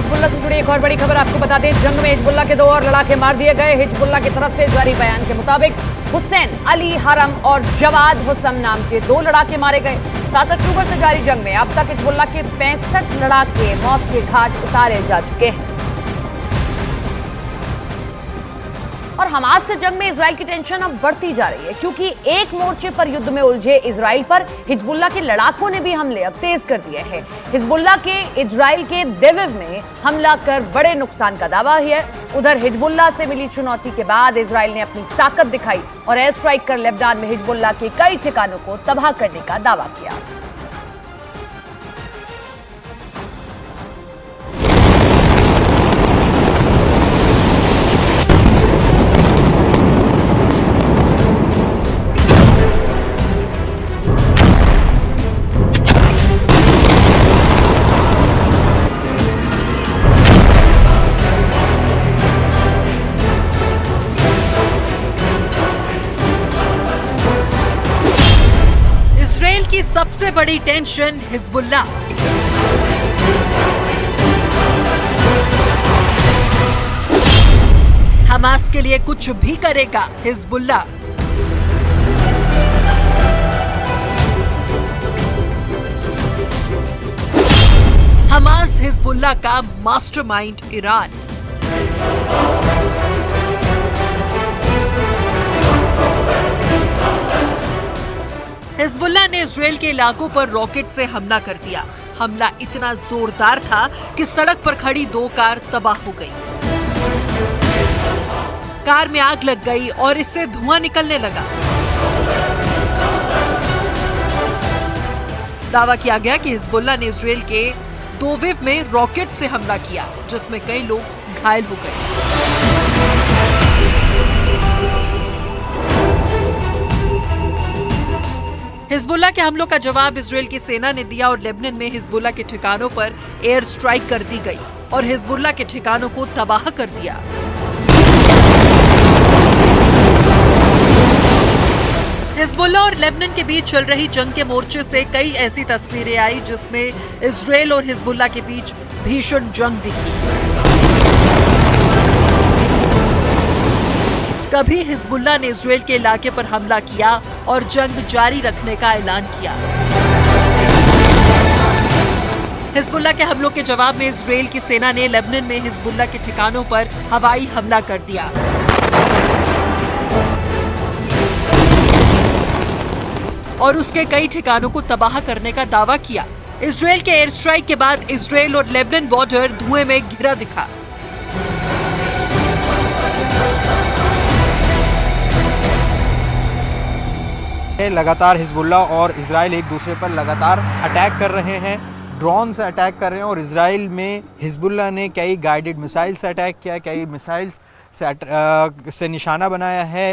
Hezbollah से जुड़ी एक और बड़ी खबर आपको बता दें। जंग में हिजबुल्लाह के 2 और लड़ाके मार दिए गए। हिजबुल्लाह की तरफ से जारी बयान के मुताबिक हुसैन अली हरम और जवाद हुसैन नाम के 2 लड़ाके मारे गए। 7 अक्टूबर से जारी जंग में अब तक हिजबुल्लाह के 65 लड़ाके मौत के घाट उतारे जा चुके हैं। और हमास से जंग में इजराइल की टेंशन अब बढ़ती जा रही है, क्योंकि एक मोर्चे पर युद्ध में उलझे इजराइल पर हिजबुल्लाह के लड़ाकों ने भी हमले अब तेज कर दिए हैं। हिजबुल्लाह के इजराइल के देविव में हमला कर बड़े नुकसान का दावा है। उधर हिजबुल्लाह से मिली चुनौती के बाद इजराइल ने अपनी ताकत दिखाई और एयर स्ट्राइक कर लेबनान में हिजबुल्लाह के कई ठिकानों को तबाह करने का दावा किया। की सबसे बड़ी टेंशन हिजबुल्लाह। हमास के लिए कुछ भी करेगा हिजबुल्लाह। हमास हिजबुल्लाह का मास्टरमाइंड ईरान। हिजबुल्लाह ने इजराइल के इलाकों पर रॉकेट से हमला कर दिया। हमला इतना जोरदार था कि सड़क पर खड़ी 2 कार तबाह हो गई। कार में आग लग गई और इससे धुआं निकलने लगा। दावा किया गया कि हिजबुल्लाह ने इजराइल के दोविव में रॉकेट से हमला किया, जिसमें कई लोग घायल हो गए। हिजबुल्लाह के हमलों का जवाब इजराइल की सेना ने दिया और लेबनान में हिजबुल्लाह के ठिकानों पर एयर स्ट्राइक कर दी गई और हिजबुल्लाह के ठिकानों को तबाह कर दिया। हिजबुल्लाह और लेबनान के बीच चल रही जंग के मोर्चे से कई ऐसी तस्वीरें आई जिसमें इजराइल और हिजबुल्लाह के बीच भीषण जंग दिखी। कभी हिजबुल्लाह ने इजराइल के इलाके पर हमला किया और जंग जारी रखने का ऐलान किया। हिजबुल्लाह के हमलों के जवाब में इजराइल की सेना ने लेबनान में हिजबुल्लाह के ठिकानों पर हवाई हमला कर दिया। और उसके कई ठिकानों को तबाह करने का दावा किया। इजराइल के एयर स्ट्राइक के बाद इजराइल और लेबनान बॉर्डर धुएं में घिरा दिखा। लगातार हिजबुल्लाह और इजराइल एक दूसरे पर लगातार अटैक कर रहे हैं, ड्रोन से अटैक कर रहे हैं। और इजराइल में हिजबुल्लाह ने कई गाइडेड मिसाइल से अटैक किया, कई मिसाइल्स से निशाना बनाया है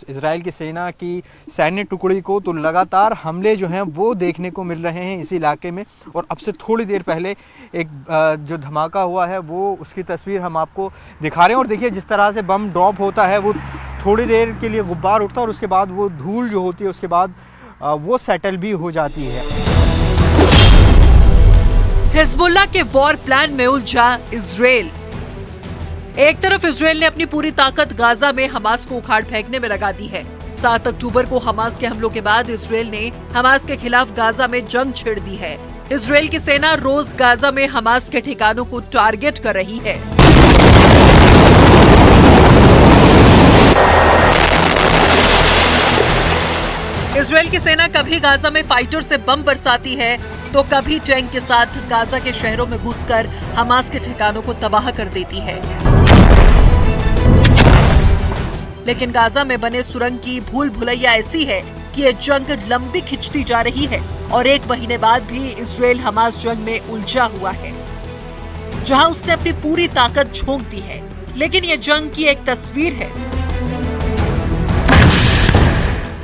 इजराइल की सेना की सैन्य टुकड़ी को। तो लगातार हमले जो हैं वो देखने को मिल रहे हैं इस इलाके में। और अब से थोड़ी देर पहले एक जो धमाका हुआ है वो उसकी तस्वीर हम आपको दिखा रहे हैं। और देखिए जिस तरह से बम ड्रॉप होता है वो थोड़ी देर के लिए गुब्बार उठता है और उसके बाद वो धूल जो होती है उसके बाद वो सेटल भी हो जाती है। हिजबुल्लाह के वॉर प्लान में उलझा इजराइल। एक तरफ इजराइल ने अपनी पूरी ताकत गाजा में हमास को उखाड़ फेंकने में लगा दी है। 7 अक्टूबर को हमास के हमलों के बाद इजराइल ने हमास के खिलाफ गाजा में जंग छेड़ दी है। इजराइल की सेना रोज गाजा में हमास के ठिकानों को टारगेट कर रही है। इजराइल की सेना कभी गाजा में फाइटर से बम बरसाती है तो कभी टैंक के साथ गाजा के शहरों में घुसकर हमास के ठिकानों को तबाह कर देती है। लेकिन गाजा में बने सुरंग की भूल भुलैया ऐसी है कि ये जंग लंबी खिंचती जा रही है और 1 महीने बाद भी इजराइल हमास जंग में उलझा हुआ है, जहां उसने अपनी पूरी ताकत झोंक दी है। लेकिन ये जंग की एक तस्वीर है।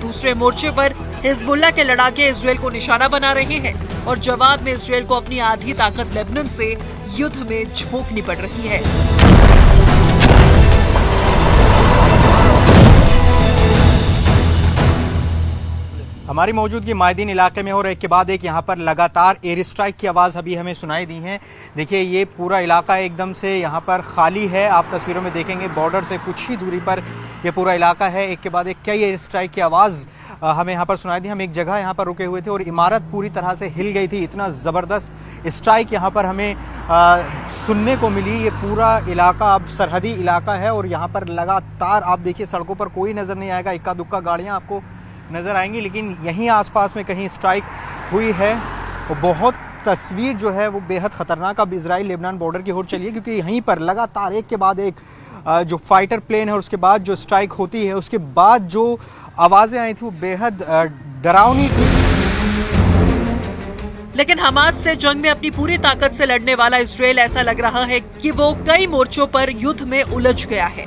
दूसरे मोर्चे पर हिजबुल्लाह के लड़ाके इजराइल को निशाना बना रहे हैं और जवाब में इजराइल को अपनी आधी ताकत लेबनान से युद्ध में झोंकनी पड़ रही है। हमारी मौजूदगी मायदीन इलाके में और एक के बाद एक यहाँ पर लगातार एयर स्ट्राइक की आवाज़ अभी हमें सुनाई दी है। देखिए ये पूरा इलाका एकदम से यहाँ पर खाली है। आप तस्वीरों में देखेंगे बॉर्डर से कुछ ही दूरी पर ये पूरा इलाका है। एक के बाद एक कई एयर स्ट्राइक की आवाज़ हमें यहाँ पर सुनाई दी। हम एक जगह यहाँ पर रुके हुए थे और इमारत पूरी तरह से हिल गई थी। इतना ज़बरदस्त स्ट्राइक यहाँ पर हमें सुनने को मिली। ये पूरा इलाका अब सरहदी इलाका है और यहाँ पर लगातार आप देखिए सड़कों पर कोई नज़र नहीं आएगा, इक्का दुक्का गाड़ियाँ आपको नज़र आएंगी, लेकिन यहीं आसपास में कहीं स्ट्राइक हुई है। और बहुत तस्वीर जो है वो बेहद ख़तरनाक अब इजराइल लेबनान बॉर्डर की ओर चली है, क्योंकि यहीं पर लगातार एक के बाद एक जो फाइटर प्लेन है और उसके बाद जो स्ट्राइक होती है, उसके बाद जो आवाज़ें आई थी वो बेहद डरावनी थी। लेकिन हमास से जंग में अपनी पूरी ताकत से लड़ने वाला इजराइल ऐसा लग रहा है कि वो कई मोर्चों पर युद्ध में उलझ गया है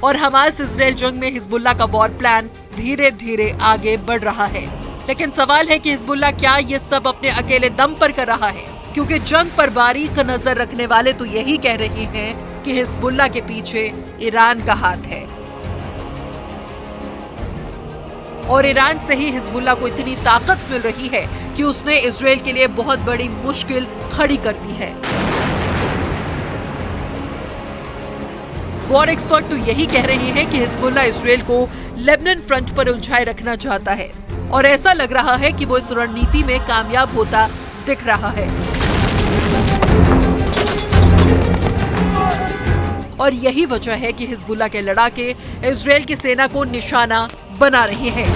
और हमास इजराइल जंग में हिजबुल्लाह का वॉर प्लान धीरे धीरे आगे बढ़ रहा है। लेकिन सवाल है कि हिजबुल्लाह क्या ये सब अपने अकेले दम पर कर रहा है, क्योंकि जंग पर बारीक नजर रखने वाले तो यही कह रहे हैं कि हिजबुल्लाह के पीछे ईरान का हाथ है और ईरान से ही हिजबुल्लाह को इतनी ताकत मिल रही है कि उसने इजराइल के लिए बहुत बड़ी मुश्किल खड़ी कर दी है। वॉर एक्सपर्ट तो यही कह रहे हैं कि हिजबुल्लाह इजराइल को लेबनान फ्रंट पर उलझाए रखना चाहता है और ऐसा लग रहा है कि वो इस रणनीति में कामयाब होता दिख रहा है और यही वजह है कि हिजबुल्लाह के लड़ाके इजराइल की सेना को निशाना बना रहे हैं।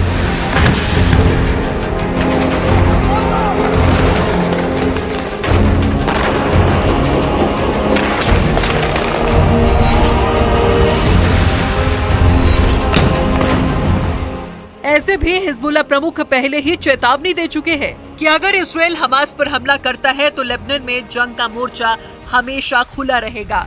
ऐसे भी हिजबुल्लाह प्रमुख पहले ही चेतावनी दे चुके हैं कि अगर इजराइल हमास पर हमला करता है तो लेबनान में जंग का मोर्चा हमेशा खुला रहेगा।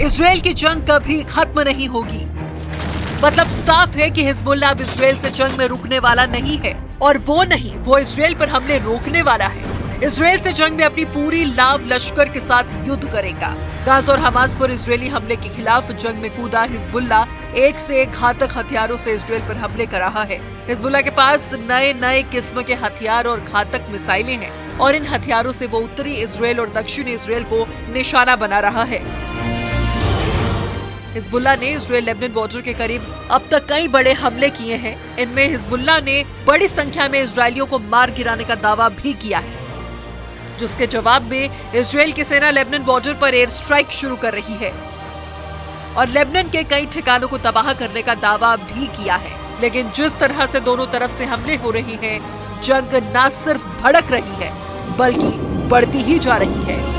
इजराइल की जंग कभी खत्म नहीं होगी। मतलब साफ है कि हिजबुल्लाह अब इजराइल से जंग में रुकने वाला नहीं है और वो इजराइल पर हमले रोकने वाला है। इजराइल से जंग में अपनी पूरी लाव लश्कर के साथ युद्ध करेगा। गाजा और हमास पर इजरायली हमले के खिलाफ जंग में कूदा हिजबुल्लाह एक से एक घातक हथियारों से इजराइल पर हमले कर रहा है। हिजबुल्लाह के पास नए नए किस्म के हथियार और घातक मिसाइलें हैं और इन हथियारों से वो उत्तरी इजराइल और दक्षिणी इजराइल को निशाना बना रहा है। हिजबुल्लाह ने इजराइल लेबनान बॉर्डर के करीब अब तक कई बड़े हमले किए हैं। इनमें हिजबुल्लाह ने बड़ी संख्या में इजरायलियों को मार गिराने का दावा भी किया है, जिसके जवाब में इजराइल की सेना लेबनान बॉर्डर पर एयर स्ट्राइक शुरू कर रही है और लेबनान के कई ठिकानों को तबाह करने का दावा भी किया है। लेकिन जिस तरह से दोनों तरफ से हमले हो रहे हैं, जंग न सिर्फ भड़क रही है बल्कि बढ़ती ही जा रही है।